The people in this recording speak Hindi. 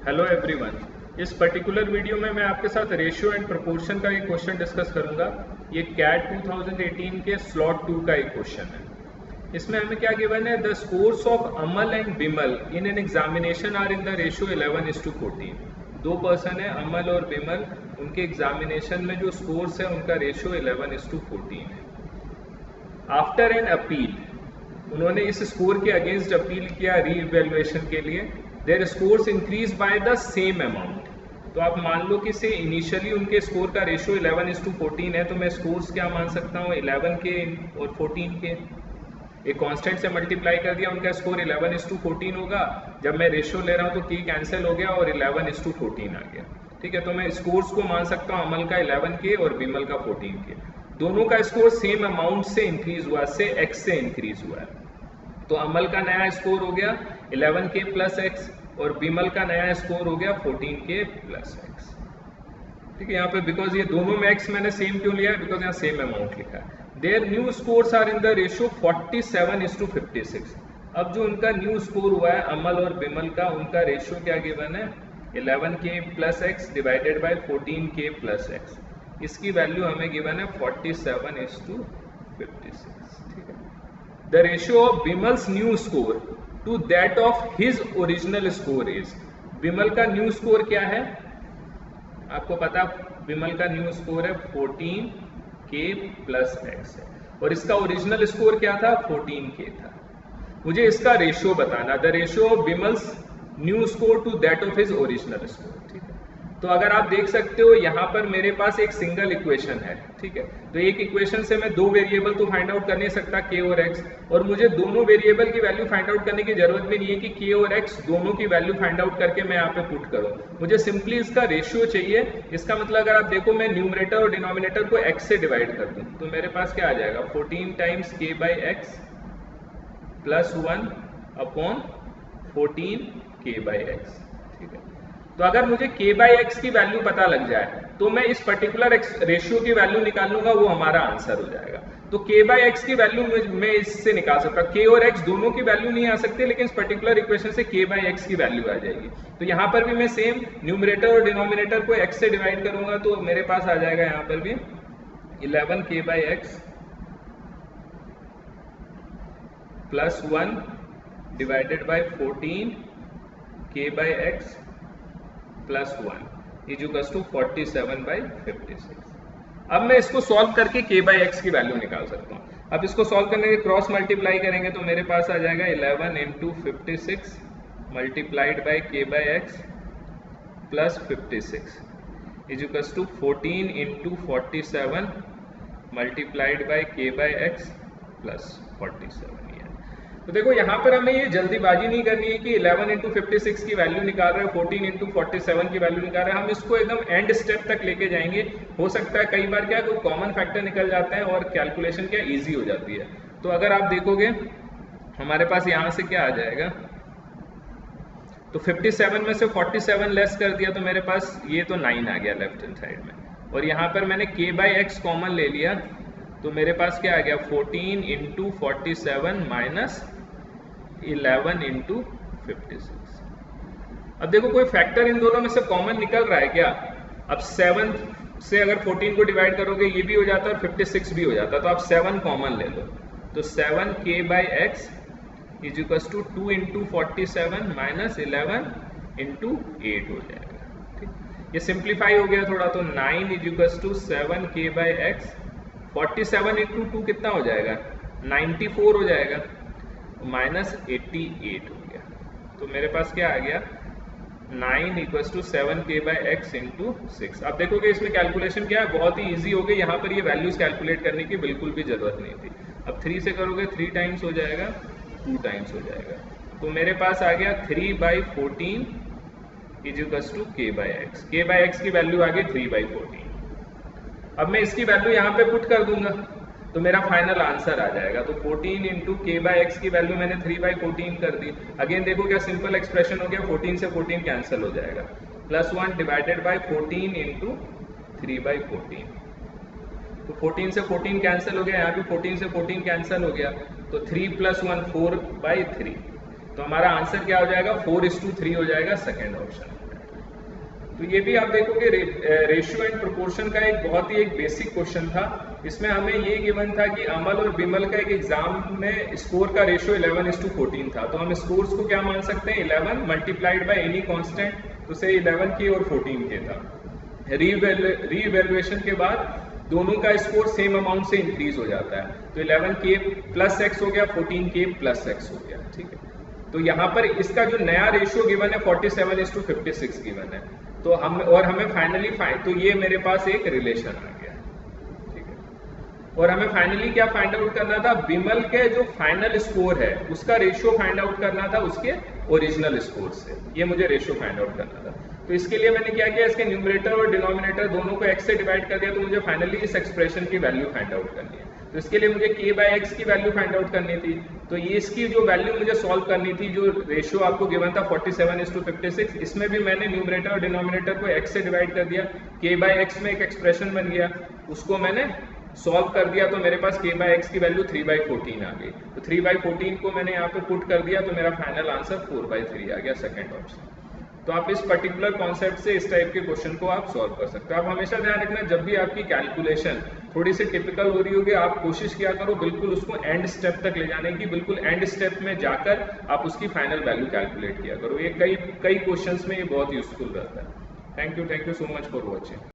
Hello everyone. इस पर्टिकुलर वीडियो में मैं आपके साथ रेशियो एंड प्रोपोर्शन का एक क्वेश्चन डिस्कस करूंगा। ये कैट 2018 के स्लॉट 2 का एक क्वेश्चन है। इसमें हमें क्या गिवन है, the scores of Amal and Bimal in an examination are in the ratio 11:14। दो पर्सन है, अमल और बिमल, उनके एग्जामिनेशन में जो स्कोर्स है उनका रेशियो 11:14 है। आफ्टर एन अपील, उन्होंने इस स्कोर के अगेंस्ट अपील किया री इवेल्युएशन के लिए। Their scores increase by the same amount. तो आप मान लो कि से इनिशियली उनके स्कोर का रेशियो 11:14 है, तो मैं स्कोर्स क्या मान सकता हूँ, 11 के और 14 के। एक कांस्टेंट से मल्टीप्लाई कर दिया, उनका स्कोर 11:14 होगा। जब मैं रेशियो ले रहा हूँ तो की कैंसिल हो गया और 11:14 आ गया। ठीक है, तो मैं स्कोर्स को मान सकता हूँ अमल का 11 के और बिमल का 14 के। दोनों का स्कोर सेम अमाउंट से इंक्रीज हुआ, से x से इंक्रीज हुआ है। तो अमल का नया स्कोर हो गया 11 के प्लस एक्स और बिमल का नया स्कोर हो गया 14 के प्लस एक्स। ठीक है, यहाँ पे बिकॉज ये दोनों में x मैंने सेम क्यों लिया है, बिकॉज यहाँ सेम अमाउंट लिखा है। Their new scores are in the ratio 47:56। अब जो उनका न्यू स्कोर हुआ है अमल और बिमल का, उनका रेशियो क्या गिवन है, 11 के प्लस एक्स डिवाइडेड बाई 14 के प्लस एक्स। इसकी वैल्यू हमें गिवन है 47:56। ठीक है, the ratio of Bimal's new score to that of his original score is. Bimal का न्यू स्कोर क्या है, आपको पता, बिमल का न्यू स्कोर है 14 के प्लस एक्स है और इसका ओरिजिनल स्कोर क्या था, 14 के था। मुझे इसका रेशियो बताना, the ratio of Bimal's new score to that of his original score. ठीक है, तो अगर आप देख सकते हो यहाँ पर मेरे पास एक सिंगल इक्वेशन है। ठीक है, तो एक इक्वेशन से मैं दो वेरिएबल तो फाइंड आउट कर नहीं सकता, k और x, और मुझे दोनों वेरिएबल की वैल्यू फाइंड आउट करने की जरूरत भी नहीं है कि k और x दोनों की वैल्यू फाइंड आउट करके मैं यहाँ पे पुट करूँ। मुझे सिंपली इसका रेशियो चाहिए। इसका मतलब अगर आप देखो, मैं न्यूमरेटर और डिनोमिनेटर को x से डिवाइड कर दूँ तो मेरे पास क्या आ जाएगा, 14 times k/x plus 1 upon 14 k/x। ठीक है, तो अगर मुझे k/x की वैल्यू पता लग जाए तो मैं इस पर्टिकुलर रेशियो की वैल्यू निकालूंगा, वो हमारा आंसर हो जाएगा। तो k/x की वैल्यू मैं इससे निकाल सकता हूँ। k और x दोनों की वैल्यू नहीं आ सकती, लेकिन इस पर्टिकुलर इक्वेशन से k/x की वैल्यू आ जाएगी। तो यहाँ पर भी मैं सेम न्यूमरेटर और डिनोमिनेटर को x से डिवाइड करूंगा तो मेरे पास आ जाएगा यहाँ पर भी 11 k/x plus 1 divided by 14 k/x plus 1 is to 47/56। अब मैं इसको सॉल्व करके k/x की वैल्यू निकाल सकता हूँ। अब इसको सॉल्व करने के क्रॉस मल्टीप्लाई करेंगे तो मेरे पास आ जाएगा 11 × 56 multiplied by k/x plus 56 is to 14 × 47 multiplied by k/x plus 47। तो देखो यहाँ पर हमें ये जल्दीबाजी नहीं करनी है कि 11 × 56 की वैल्यू निकाल रहे हैं, 14 × 47 की वैल्यू निकाल रहे हैं। हम इसको एकदम एंड स्टेप तक लेके जाएंगे। हो सकता है कई बार क्या कोई कॉमन फैक्टर निकल जाता है और कैलकुलेशन क्या इजी हो जाती है। तो अगर आप देखोगे हमारे पास यहाँ से क्या आ जाएगा, तो 57 में से 47 लेस कर दिया तो मेरे पास ये तो 9 आ गया लेफ्ट हैंड साइड में, और यहाँ पर मैंने k/x कॉमन ले लिया तो मेरे पास क्या आ गया, 14 × 47 माइनस 11 × 56। अब देखो कोई फैक्टर इन दोनों में से कॉमन निकल रहा है क्या। अब 7 से अगर 14 को डिवाइड करोगे ये भी हो जाता है और 56 भी हो जाता है, तो आप 7 कॉमन ले लो तो 7 k/x इज टू 2 × 47 माइनस 11 × 8 हो जाएगा। ठीक, ये सिंप्लीफाई हो गया थोड़ा, तो 9 इज टू 7 k/x 47 × 2 कितना हो जाएगा, 94 हो जाएगा, माइनस 88 हो गया। तो मेरे पास क्या आ गया, 9 = 7 k/x × 6। अब देखोगे इसमें कैलकुलेशन क्या है, बहुत ही इजी हो गई। यहाँ पर ये वैल्यूज कैलकुलेट करने की बिल्कुल भी जरूरत नहीं थी। अब 3 से करोगे 3 टाइम्स हो जाएगा, 2 टाइम्स हो जाएगा, तो मेरे पास आ गया 3/14 इज टू k/x। k/x की वैल्यू आ गई 3/14। अब मैं इसकी वैल्यू यहाँ पे पुट कर दूंगा तो मेरा फाइनल आंसर आ जाएगा। तो 14 × k/x की वैल्यू मैंने 3/14 कर दी। अगेन देखो क्या सिंपल एक्सप्रेशन हो गया, 14 से 14 कैंसिल हो जाएगा, प्लस 1 डिवाइडेड बाई 14 × 3/14। तो 14 से 14 कैंसिल हो गया, यहाँ भी 14 से 14 कैंसिल हो गया, तो 3 + 1 4/3। तो हमारा आंसर क्या हो जाएगा, 4:3 हो जाएगा, सेकेंड ऑप्शन। तो ये भी आप देखोगे रेशियो एंड प्रोपोर्शन का एक बहुत ही एक बेसिक क्वेश्चन था। इसमें हमें ये गिवन था कि अमल और बिमल का एक एग्जाम में स्कोर का रेशियो 11:14 था। तो हम स्कोर्स को क्या मान सकते हैं, 11 मल्टीप्लाइड बाय एनी कांस्टेंट, तो से 11 के और 14 के था। रीइवैल्यूएशन के बाद दोनों का स्कोर सेम अमाउंट से इंक्रीज हो जाता है, तो 11k प्लस एक्स हो गया, 14k प्लस एक्स हो गया। ठीक है, तो यहाँ पर इसका जो नया रेशियो गिवन है 47:56 गिवन है। तो हमें फाइनली तो ये मेरे पास एक रिलेशन आ गया। ठीक है, और हमें फाइनली क्या फाइंड आउट करना था, बिमल के जो फाइनल स्कोर है उसका रेशियो फाइंड आउट करना था उसके ओरिजिनल स्कोर से। ये मुझे रेशियो फाइंड आउट करना था। तो इसके लिए मैंने क्या किया, इसके न्यूमरेटर और डिनोमिनेटर दोनों को x से डिवाइड कर दिया। तो मुझे फाइनली इस एक्सप्रेशन की वैल्यू फाइंड आउट करनी है। तो इसके लिए मुझे k/x की वैल्यू फाइंड आउट करनी थी। तो ये इसकी जो वैल्यू मुझे सॉल्व करनी थी, जो रेशियो आपको गिवन था 47:56, इसमें भी मैंने न्यूमरेटर और डिनोमिनेटर को x से डिवाइड कर दिया। k/x में एक एक्सप्रेशन बन गया, उसको मैंने सॉल्व कर दिया, तो मेरे पास k/x की वैल्यू 3/14 आ गई। तो 3/14 को मैंने यहाँ पे पुट कर दिया, तो मेरा फाइनल आंसर 4/3 आ गया, सेकंड ऑप्शन। तो आप इस पर्टिकुलर कॉन्सेप्ट से इस टाइप के क्वेश्चन को आप सॉल्व कर सकते हो। आप हमेशा ध्यान रखना, जब भी आपकी कैलकुलेशन थोड़ी सी टिपिकल हो रही होगी, आप कोशिश किया करो बिल्कुल उसको एंड स्टेप तक ले जाने की। बिल्कुल एंड स्टेप में जाकर आप उसकी फाइनल वैल्यू कैलकुलेट किया करो। ये कई क्वेश्चंस में ये बहुत यूजफुल रहता है। Thank you so much for watching.